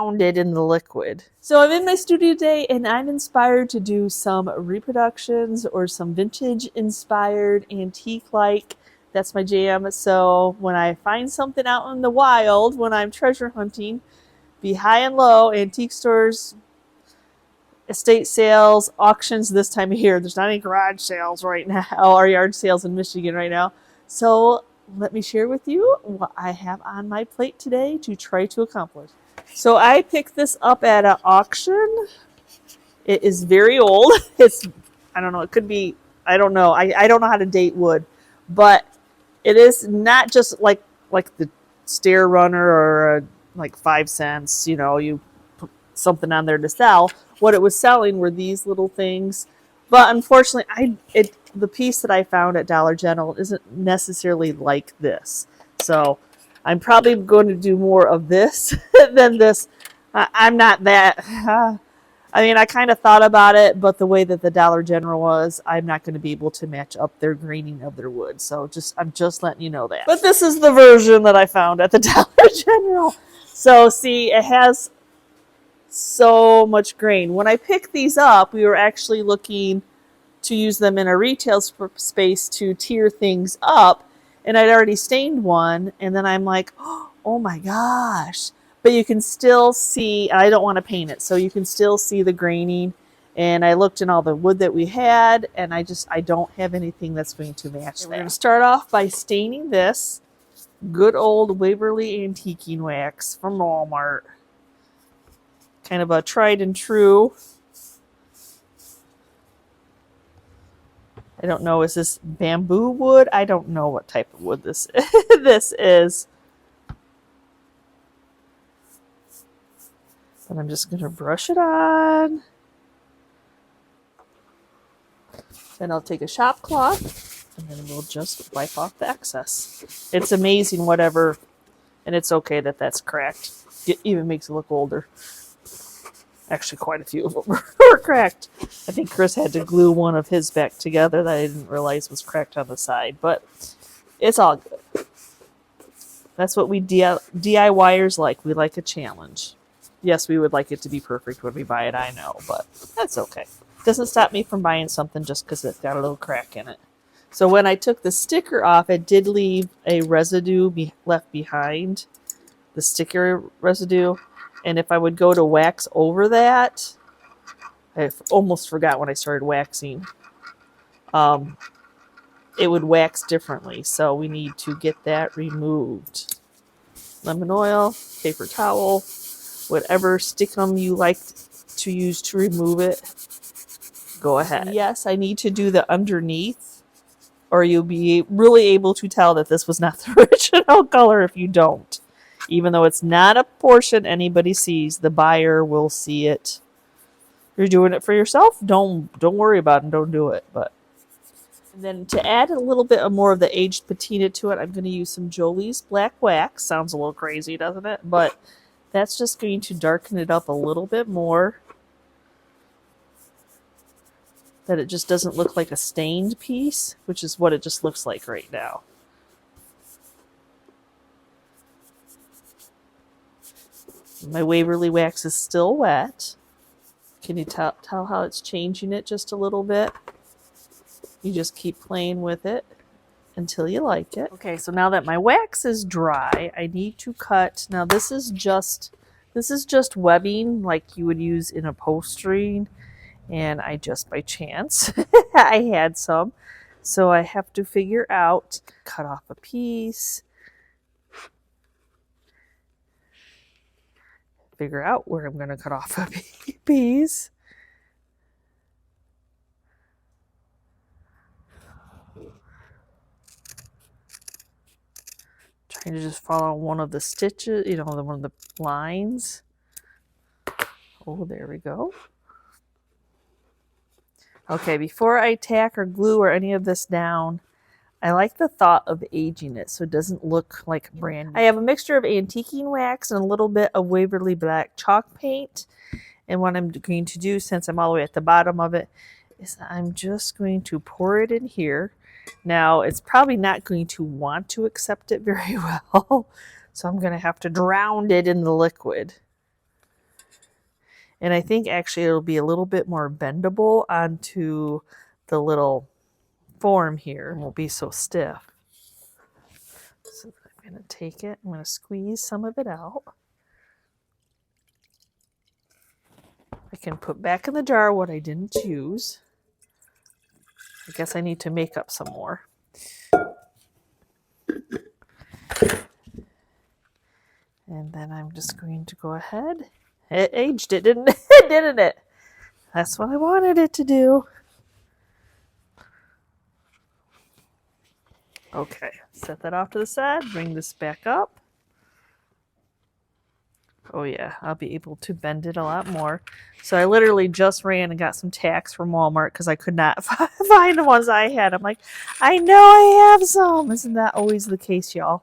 drowned it in the liquid. So I'm in my studio today and I'm inspired to do some reproductions or some vintage inspired antique like. That's my jam. So when I find something out in the wild, when I'm treasure hunting, be high and low, antique stores, estate sales, auctions this time of year. There's not any garage sales right now or yard sales in Michigan right now. So let me share with you what I have on my plate today to try to accomplish. So I picked this up at an auction. It is very old. It's, I don't know, it could be, I don't know. I don't know how to date wood, but it is not just like the stair runner or like 5 cents, you know, you put something on there to sell. What it was selling were these little things. But unfortunately, the piece that I found at Dollar General isn't necessarily like this. So I'm probably going to do more of this than this. I'm not that. I mean, I kind of thought about it, but the way that the Dollar General was, I'm not going to be able to match up their graining of their wood. So I'm just letting you know that. But this is the version that I found at the Dollar General. So see, it has so much grain. When I picked these up, we were actually looking to use them in a retail space to tier things up, and I'd already stained one, and then I'm like, oh my gosh. But you can still see, I don't want to paint it, so you can still see the graining. And I looked in all the wood that we had, and I don't have anything that's going to match that. We're going to start off by staining this good old Waverly Antiquing Wax from Walmart. Kind of a tried and true. I don't know, is this bamboo wood? I don't know what type of wood this is. And I'm just going to brush it on. Then I'll take a shop cloth and then we'll just wipe off the excess. It's amazing whatever, and it's okay that that's cracked. It even makes it look older. Actually, quite a few of them were cracked. I think Chris had to glue one of his back together that I didn't realize was cracked on the side, but it's all good. That's what we DIYers like. We like a challenge. Yes, we would like it to be perfect when we buy it, I know, but that's okay. Doesn't stop me from buying something just because it's got a little crack in it. So when I took the sticker off, it did leave a residue left behind, the sticker residue. And if I would go to wax over that, I almost forgot when I started waxing, it would wax differently. So we need to get that removed. Lemon oil, paper towel, whatever stickum you like to use to remove it, go ahead. Yes, I need to do the underneath, or you'll be really able to tell that this was not the original color if you don't. Even though it's not a portion anybody sees, the buyer will see it. If you're doing it for yourself, don't worry about it, don't do it. But and then to add a little bit more of the aged patina to it, I'm going to use some Jolie's black wax. Sounds a little crazy, doesn't it? But that's just going to darken it up a little bit more, that it just doesn't look like a stained piece, which is what it just looks like right now. My Waverly wax is still wet. Can you tell how it's changing it just a little bit? You just keep playing with it until you like it. Okay, so now that my wax is dry, I need to cut. Now this is just webbing like you would use in upholstering, and I just by chance I had some. So I have to figure out, cut off a piece, figure out where I'm going to cut off a piece. Trying to just follow one of the stitches, you know, one of the lines. Oh, there we go. Okay, before I tack or glue or any of this down, I like the thought of aging it so it doesn't look like brand new. I have a mixture of antiquing wax and a little bit of Waverly black chalk paint. And what I'm going to do, since I'm all the way at the bottom of it, is I'm just going to pour it in here. Now, it's probably not going to want to accept it very well, so I'm going to have to drown it in the liquid. And I think actually it'll be a little bit more bendable onto the little form here. It won't be so stiff. So I'm going to take it, I'm going to squeeze some of it out. I can put back in the jar what I didn't use. I guess I need to make up some more. And then I'm just going to go ahead. It aged it, didn't it? Didn't it? That's what I wanted it to do. Okay, set that off to the side. Bring this back up. Oh yeah, I'll be able to bend it a lot more. So I literally just ran and got some tacks from Walmart because I could not find the ones I had. I'm like, I know I have some. Isn't that always the case, y'all?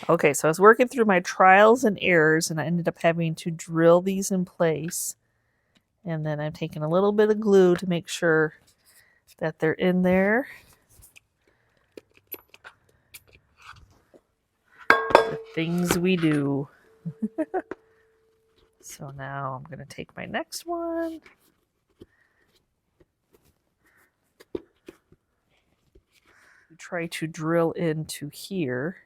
Okay, so I was working through my trials and errors, and I ended up having to drill these in place. And then I'm taking a little bit of glue to make sure that they're in there. The things we do. So now I'm going to take my next one. Try to drill into here.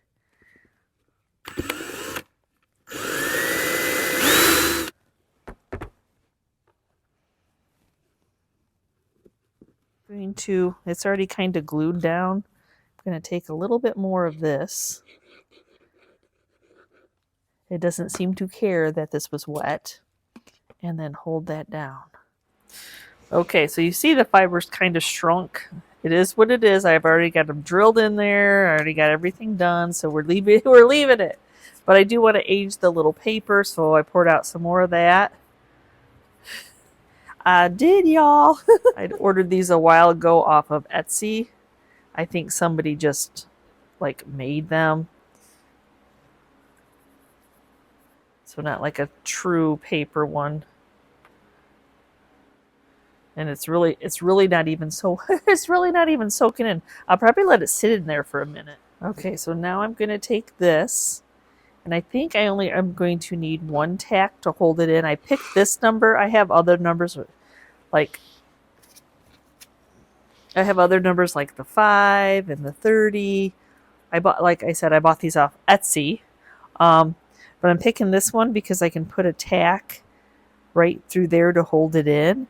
It's already kind of glued down. I'm going to take a little bit more of this. It doesn't seem to care that this was wet. And then hold that down. Okay, so you see the fibers kind of shrunk. It is what it is. I've already got them drilled in there. I already got everything done, so we're leaving it. But I do want to age the little paper, so I poured out some more of that. I did, y'all. I'd ordered these a while ago off of Etsy. I think somebody just like made them. So not like a true paper one. And it's really not even it's really not even soaking in. I'll probably let it sit in there for a minute. Okay, so now I'm going to take this, and I think I'm going to need one tack to hold it in. I picked this number. I have other numbers like the 5 and the 30. Like I said, I bought these off Etsy. But I'm picking this one because I can put a tack right through there to hold it in.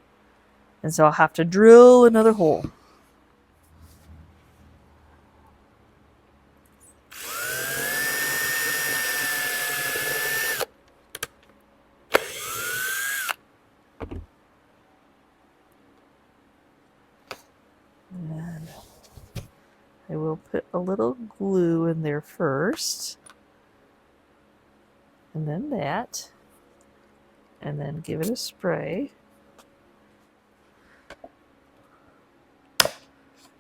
And so I'll have to drill another hole. And I will put a little glue in there first. And then that. And then give it a spray.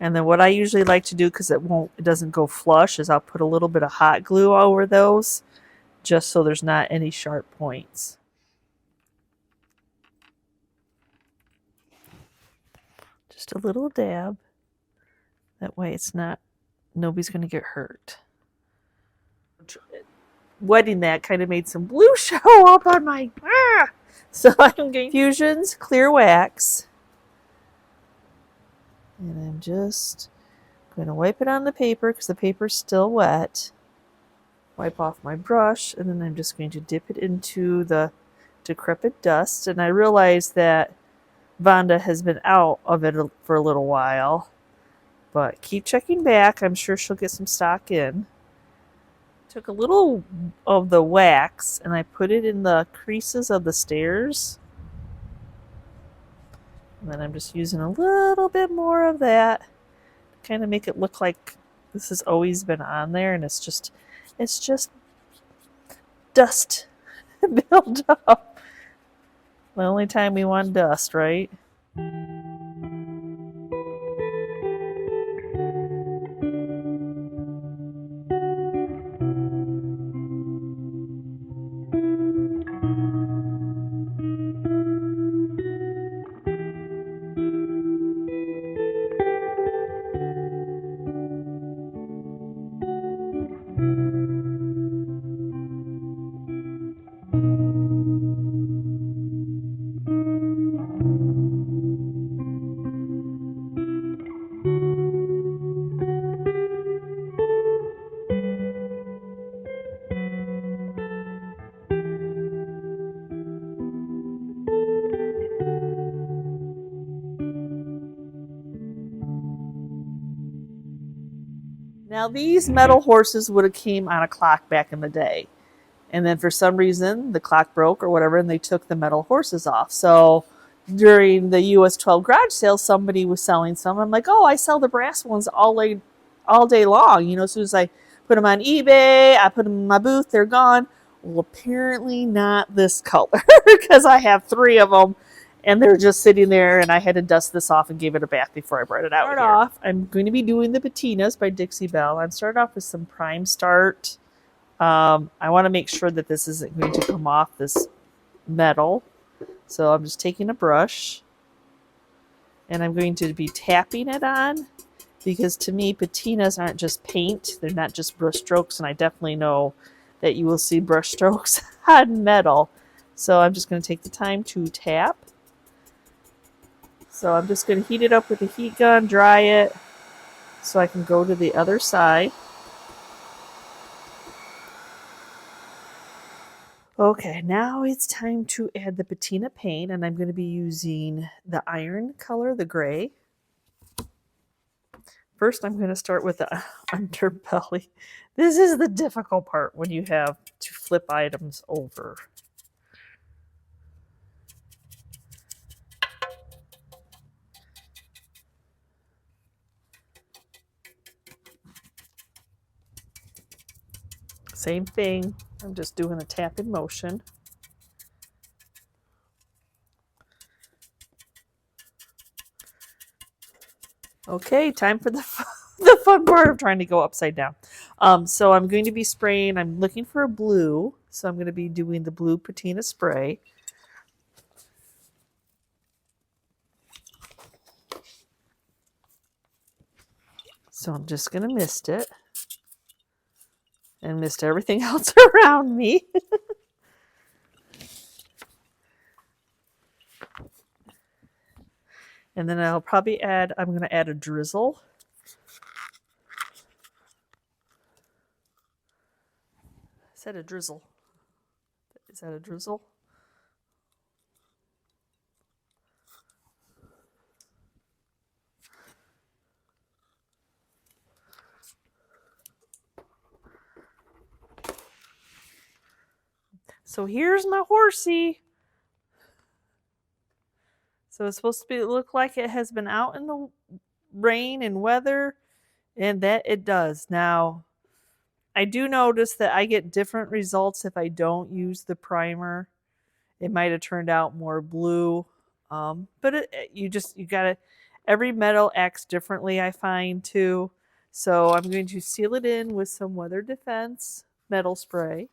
And then what I usually like to do, because it doesn't go flush, is I'll put a little bit of hot glue over those, just so there's not any sharp points. Just a little dab. That way nobody's going to get hurt. Wetting that kind of made some blue show up on my... So I'm getting Fusion's clear wax. And I'm just going to wipe it on the paper because the paper's still wet. Wipe off my brush, and then I'm just going to dip it into the decrepit dust. And I realize that Wanda has been out of it for a little while. But keep checking back. I'm sure she'll get some stock in. Took a little of the wax, and I put it in the creases of the stairs. And then I'm just using a little bit more of that to kind of make it look like this has always been on there, and it's just dust built up. The only time we want dust, right? Now these metal horses would have came on a clock back in the day. And then for some reason the clock broke or whatever and they took the metal horses off. So during the US 12 garage sale, somebody was selling some. I'm like, oh, I sell the brass ones all day long. You know, as soon as I put them on eBay, I put them in my booth, they're gone. Well, apparently not this color because I have 3 of them and they're just sitting there and I had to dust this off and give it a bath before I brought it out here. I'm going to be doing the patinas by Dixie Belle. I'm starting off with some Prime Start. I want to make sure that this isn't going to come off this metal. So I'm just taking a brush and I'm going to be tapping it on because to me patinas aren't just paint. They're not just brush strokes, and I definitely know that you will see brush strokes on metal. So I'm just going to take the time to tap. So I'm just going to heat it up with a heat gun, dry it, so I can go to the other side. Okay, now it's time to add the patina paint, and I'm going to be using the iron color, the gray. First, I'm going to start with the underbelly. This is the difficult part when you have to flip items over. Same thing, I'm just doing a tapping motion. Okay, time for the fun part of trying to go upside down. So I'm going to be spraying, I'm looking for a blue, so I'm going to be doing the blue patina spray. So I'm just going to mist it. And mist everything else around me. And then I'll probably I'm going to add a drizzle. I said a drizzle. Is that a drizzle? So here's my horsey. So it's supposed to look like it has been out in the rain and weather, and that it does. Now, I do notice that I get different results if I don't use the primer. It might have turned out more blue, but you gotta, every metal acts differently, I find too. So I'm going to seal it in with some Weather Defense metal spray.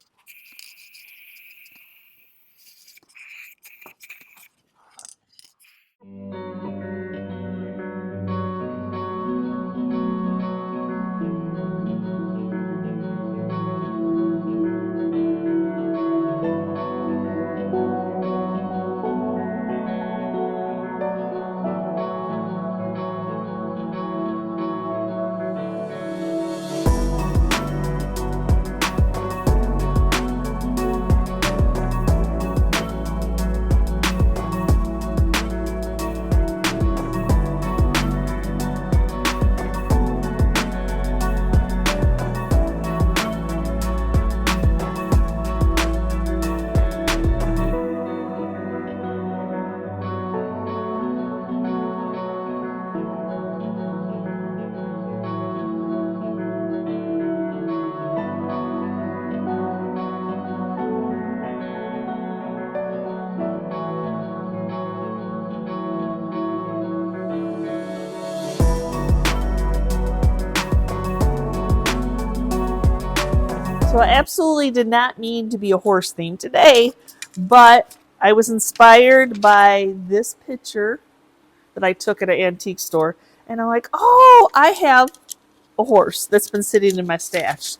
So I absolutely did not mean to be a horse theme today, but I was inspired by this picture that I took at an antique store. And I'm like, oh, I have a horse that's been sitting in my stash.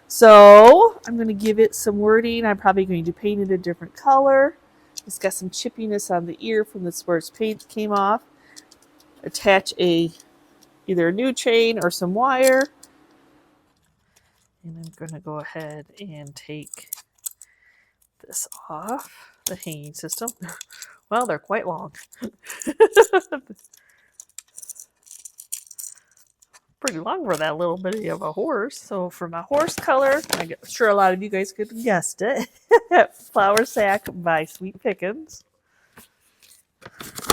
So I'm going to give it some wording. I'm probably going to paint it a different color. It's got some chippiness on the ear from where its paint came off. Attach either a new chain or some wire. And I'm going to go ahead and take this off the hanging system. Well, they're quite long. Pretty long for that little bitty of a horse. So for my horse color, I'm sure a lot of you guys could have guessed it. Flour Sack by Sweet Pickins.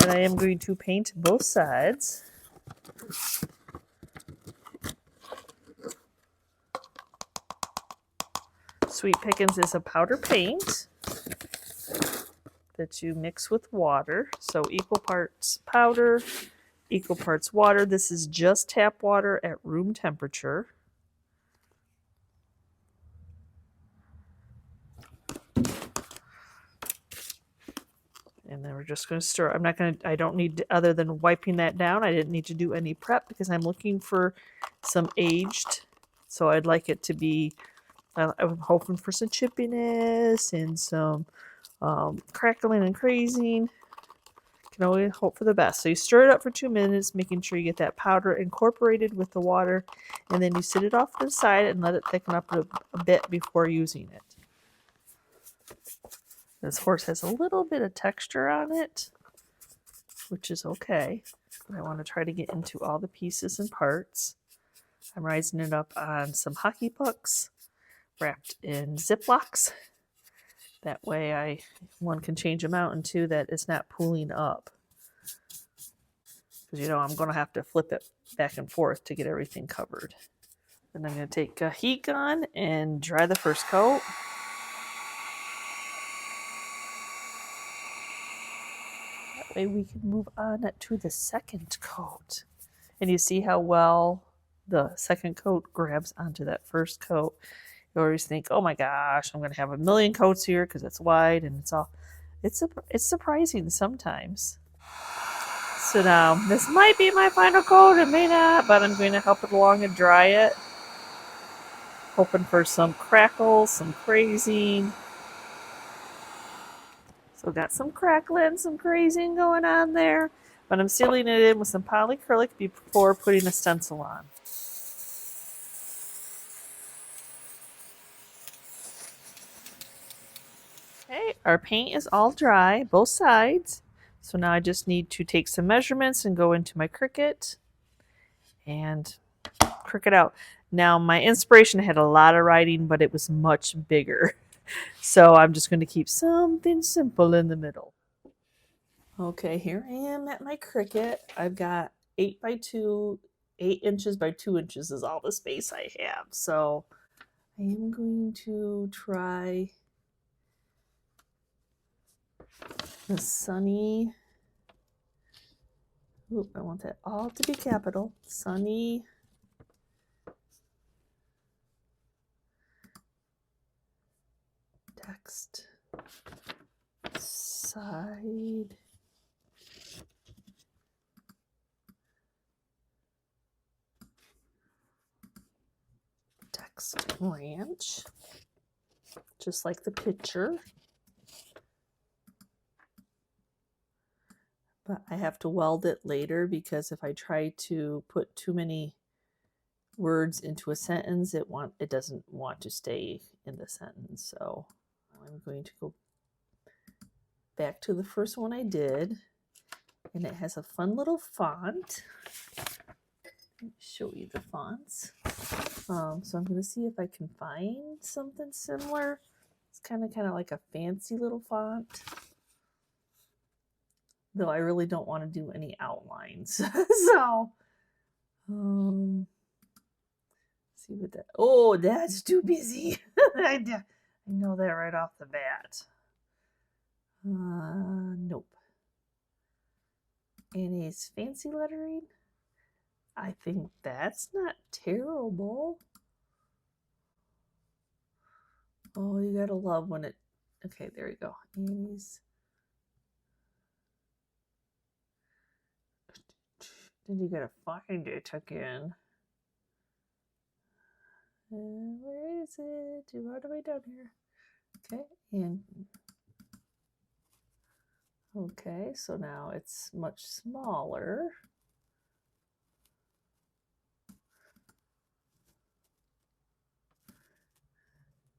And I am going to paint both sides. Sweet Pickins is a powder paint that you mix with water. So equal parts powder, equal parts water. This is just tap water at room temperature. And then we're just going to stir. I don't need, other than wiping that down, I didn't need to do any prep because I'm looking for some aged. So I'd like it to be, I'm hoping for some chippiness and some crackling and crazing. Can only hope for the best. So you stir it up for 2 minutes, making sure you get that powder incorporated with the water, and then you sit it off to the side and let it thicken up a bit before using it. This horse has a little bit of texture on it, which is okay. But I want to try to get into all the pieces and parts. I'm rising it up on some hockey pucks wrapped in Ziplocs. That way one can change them out, and two, that it's not pooling up. Because, you know, I'm going to have to flip it back and forth to get everything covered. Then I'm going to take a heat gun and dry the first coat. That way we can move on to the second coat. And you see how well the second coat grabs onto that first coat. You always think, oh my gosh, I'm going to have a million coats here because it's wide and it's surprising sometimes. So now, this might be my final coat, it may not, but I'm going to help it along and dry it. Hoping for some crackles, some crazing. So got some crackling, some crazing going on there, but I'm sealing it in with some polyacrylic before putting a stencil on. Okay, our paint is all dry, both sides. So now I just need to take some measurements and go into my Cricut and Cricut out. Now my inspiration had a lot of writing, but it was much bigger. So I'm just going to keep something simple in the middle. Okay, here I am at my Cricut. I've got 8 inches by 2 inches is all the space I have. So I am going to try the sunny, oop, I want that all to be capital, sunny text side text ranch, just like the picture. But I have to weld it later because if I try to put too many words into a sentence, it doesn't want to stay in the sentence. So I'm going to go back to the first one I did, and it has a fun little font. Let me show you the fonts. So I'm going to see if I can find something similar. It's kind of like a fancy little font. Though I really don't want to do any outlines. So, see what that, oh, that's too busy. I know that right off the bat. Nope. And his fancy lettering, I think that's not terrible. Oh, you gotta love when it, okay, there you go. Annie's. Then you gotta find it again. Where is it? You're all the way down here. Okay, and okay, so now it's much smaller.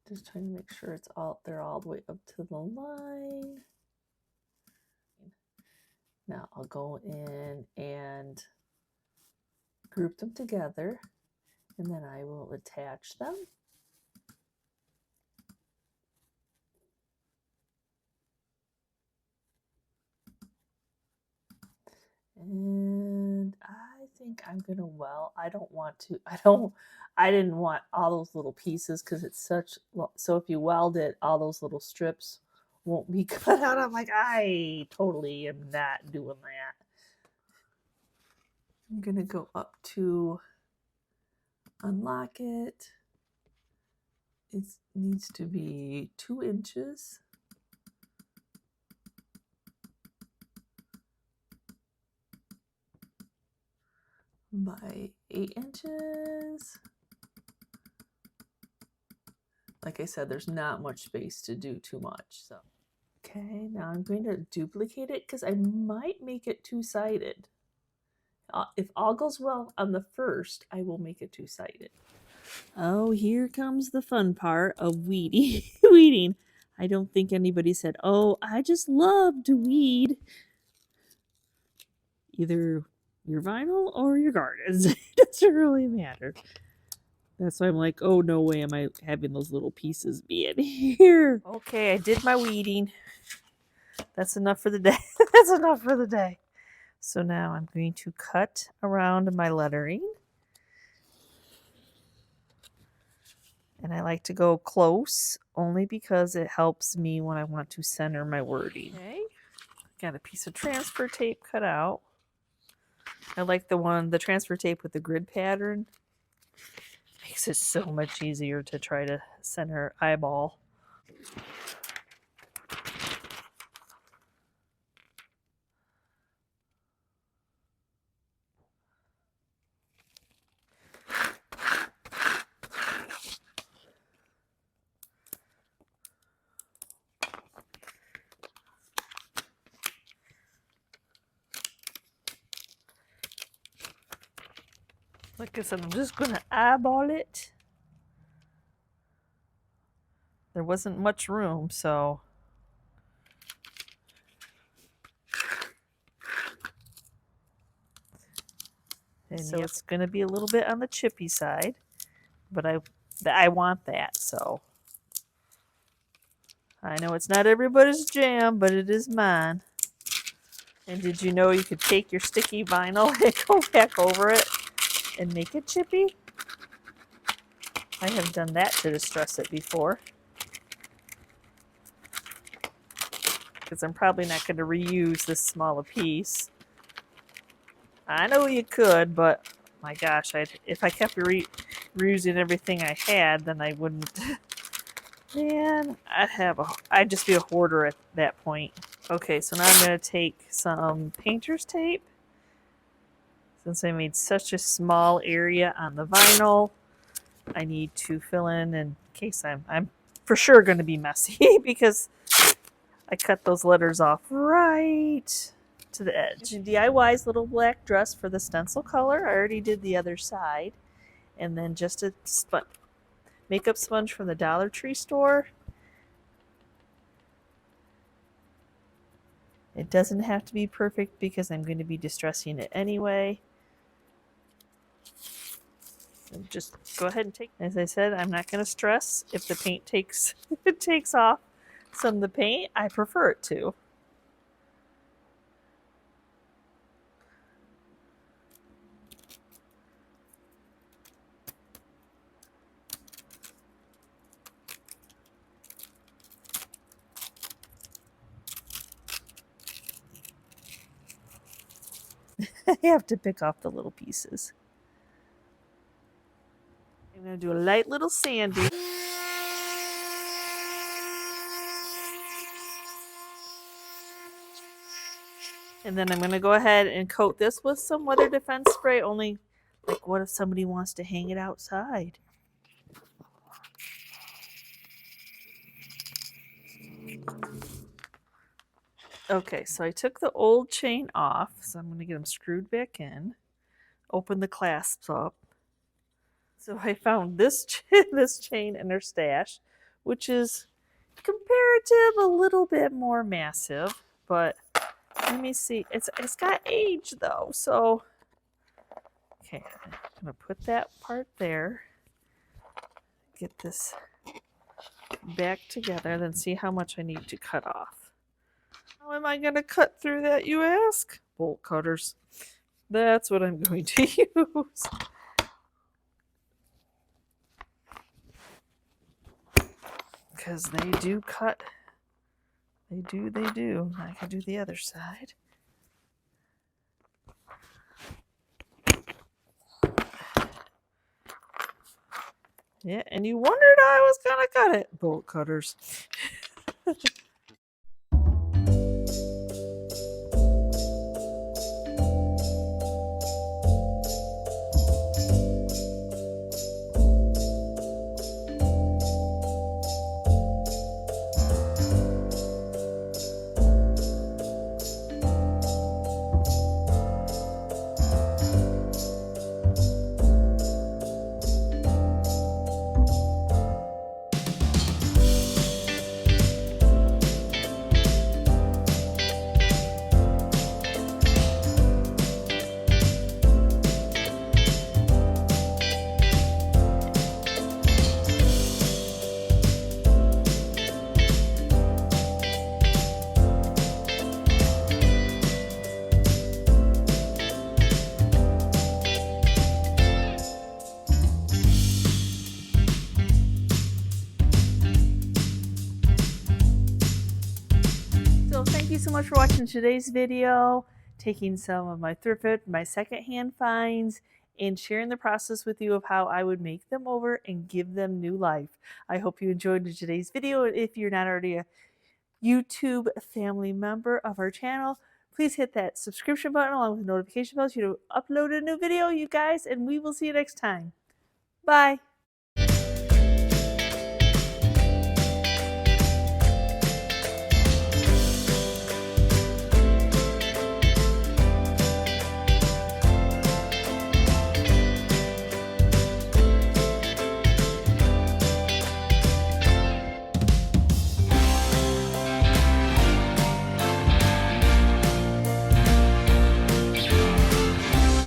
Just trying to make sure they're all the way up to the line. Now I'll go in and group them together, and then I will attach them. And I think I'm gonna I didn't want all those little pieces because it's so if you weld it, all those little strips won't be cut out. I'm like, I totally am not doing that. I'm gonna go up to unlock it. It needs to be 2 inches. By 8 inches. Like I said, there's not much space to do too much. So, okay, now I'm going to duplicate it because I might make it 2-sided. If all goes well on the first, I will make it 2-sided. Oh, here comes the fun part of weeding. Weeding. I don't think anybody said, "Oh, I just love to weed." Either your vinyl or your gardens. It doesn't really matter. That's why I'm like, oh, no way am I having those little pieces be in here. Okay, I did my weeding. That's enough for the day. That's enough for the day. So now I'm going to cut around my lettering. And I like to go close only because it helps me when I want to center my wording. Okay, got a piece of transfer tape cut out. I like the transfer tape with the grid pattern. Makes it so much easier to try to center eyeball. Like I said, I'm just going to eyeball it. There wasn't much room, so. And so it's going to be a little bit on the chippy side, but I want that, so. I know it's not everybody's jam, but it is mine. And did you know you could take your sticky vinyl and go back over it and make it chippy? I have done that to distress it before. Because I'm probably not going to reuse this small a piece. I know you could, but my gosh, if I kept reusing everything I had, then I wouldn't. Man, I'd just be a hoarder at that point. Okay, so now I'm going to take some painter's tape. Since I made such a small area on the vinyl, I need to fill in case I'm for sure going to be messy because I cut those letters off right to the edge. DIY's little black dress for the stencil color. I already did the other side. And then just a makeup sponge from the Dollar Tree store. It doesn't have to be perfect because I'm going to be distressing it anyway. And just go ahead and take, as I said, I'm not going to stress if the paint takes off some of the paint. I prefer it to. I have to pick off the little pieces. I'm going to do a light little sandy. And then I'm going to go ahead and coat this with some weather defense spray. Only, like, what if somebody wants to hang it outside? Okay, so I took the old chain off, so I'm going to get them screwed back in. Open the clasps up. So I found this chain in her stash, which is comparative a little bit more massive, but let me see. It's got age though, so Okay, I'm going to put that part there. Get this back together, then see how much I need to cut off. How am I going to cut through that, you ask? Bolt cutters. That's what I'm going to use. Because they do cut. They do. I can do the other side. Yeah, and you wondered I was going to cut it. Bolt cutters. Thank you so much for watching today's video, taking some of my thrift, my secondhand finds, and sharing the process with you of how I would make them over and give them new life. I hope you enjoyed today's video. If you're not already a YouTube family member of our channel, please hit that subscription button along with the notification bell so you don't upload a new video, you guys, and we will see you next time. Bye.